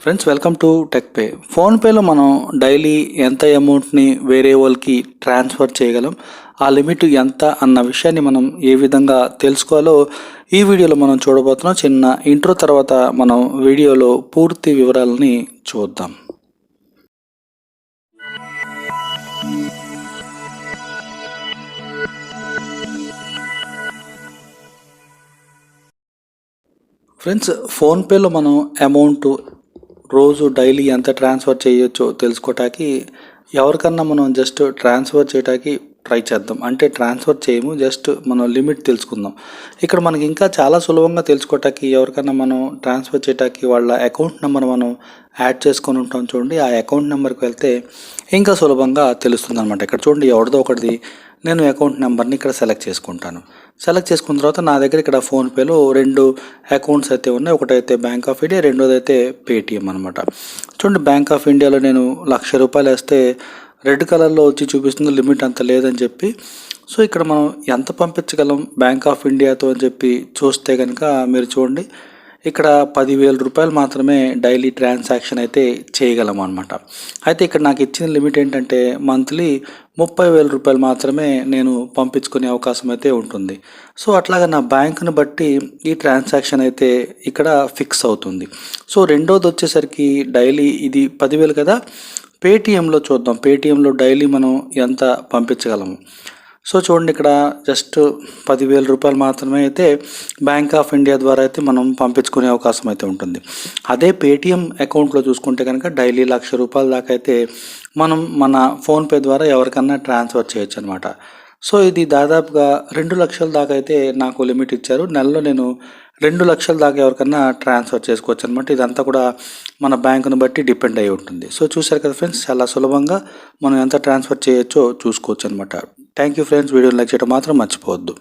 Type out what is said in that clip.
Friends, welcome to టెక్పే. ఫోన్పేలో మనం daily ఎంత అమౌంట్ని వేరే వాళ్ళకి ట్రాన్స్ఫర్ చేయగలం, ఆ లిమిట్ ఎంత అన్న విషయాన్ని మనం ఏ విధంగా తెలుసుకోవాలో ఈ వీడియోలో మనం చూడబోతున్నాం. చిన్న ఇంట్రో తర్వాత మనం వీడియోలో పూర్తి వివరాలని చూద్దాం. ఫ్రెండ్స్, ఫోన్పేలో మనం అమౌంట్ రోజు డైలీ ఎంత ట్రాన్స్ఫర్ చేయొచ్చో తెలుసుకోవటానికి ఎవరికన్నా మనం జస్ట్ ట్రాన్స్ఫర్ చేయడానికి ట్రై చేద్దాం. అంటే ట్రాన్స్ఫర్ చేయము, జస్ట్ మనం లిమిట్ తెలుసుకుందాం. ఇక్కడ మనకి ఇంకా చాలా సులభంగా తెలుసుకోవటానికి ఎవరికన్నా మనం ట్రాన్స్ఫర్ చేయడానికి వాళ్ళ అకౌంట్ నెంబర్ మనం యాడ్ చేసుకొని ఉంటాం చూడండి. ఆ అకౌంట్ నెంబర్కి వెళ్తే ఇంకా సులభంగా తెలుస్తుంది అనమాట. ఇక్కడ చూడండి, ఎవరిదో ఒకటిది నేను అకౌంట్ నెంబర్ని ఇక్కడ సెలెక్ట్ చేసుకుంటాను. సెలెక్ట్ చేసుకున్న తర్వాత నా దగ్గర ఇక్కడ ఫోన్పేలో 2 అకౌంట్స్ అయితే ఉన్నాయి. ఒకటైతే బ్యాంక్ ఆఫ్ ఇండియా, రెండోది అయితే పేటిఎం అనమాట. చూడండి, బ్యాంక్ ఆఫ్ ఇండియాలో నేను ₹1,00,000 వేస్తే రెడ్ కలర్లో వచ్చి చూపిస్తుంది లిమిట్ అంత లేదని చెప్పి. సో ఇక్కడ మనం ఎంత పంపించగలం బ్యాంక్ ఆఫ్ ఇండియాతో అని చెప్పి చూస్తే కనుక మీరు చూడండి, ఇక్కడ ₹10,000 మాత్రమే డైలీ ట్రాన్సాక్షన్ అయితే చేయగలం అనమాట. అయితే ఇక్కడ నాకు ఇచ్చిన లిమిట్ ఏంటంటే మంత్లీ ₹30,000 మాత్రమే నేను పంపించుకునే అవకాశం అయితే ఉంటుంది. సో అట్లాగా నా బ్యాంకుని బట్టి ఈ ట్రాన్సాక్షన్ అయితే ఇక్కడ ఫిక్స్ అవుతుంది. సో రెండోది వచ్చేసరికి డైలీ ఇది 10,000 కదా, పేటిఎంలో చూద్దాం. పేటిఎంలో డైలీ మనం ఎంత పంపించగలము. సో చూడండి, ఇక్కడ జస్ట్ ₹10,000 మాత్రమే అయితే బ్యాంక్ ఆఫ్ ఇండియా ద్వారా అయితే మనం పంపించుకునే అవకాశం అయితే ఉంటుంది. అదే పేటిఎం అకౌంట్లో చూసుకుంటే కనుక డైలీ ₹1,00,000 దాకా అయితే మనం మన ఫోన్పే ద్వారా ఎవరికన్నా ట్రాన్స్ఫర్ చేయొచ్చు అనమాట. సో ఇది దాదాపుగా 2,00,000 దాకా అయితే నాకు లిమిట్ ఇచ్చారు. నెలలో నేను 2,00,000 దాకా ఎవరికన్నా ట్రాన్స్ఫర్ చేసుకోవచ్చు అనమాట. ఇదంతా కూడా మన బ్యాంకును బట్టి డిపెండ్ అయి ఉంటుంది. సో చూశారు కదా ఫ్రెండ్స్, చాలా సులభంగా మనం ఎంత ట్రాన్స్ఫర్ చేయొచ్చో చూసుకోవచ్చు అనమాట. Thank you friends. వీడియోని లైక్ చేయడం మాత్రం మర్చిపోవద్దు.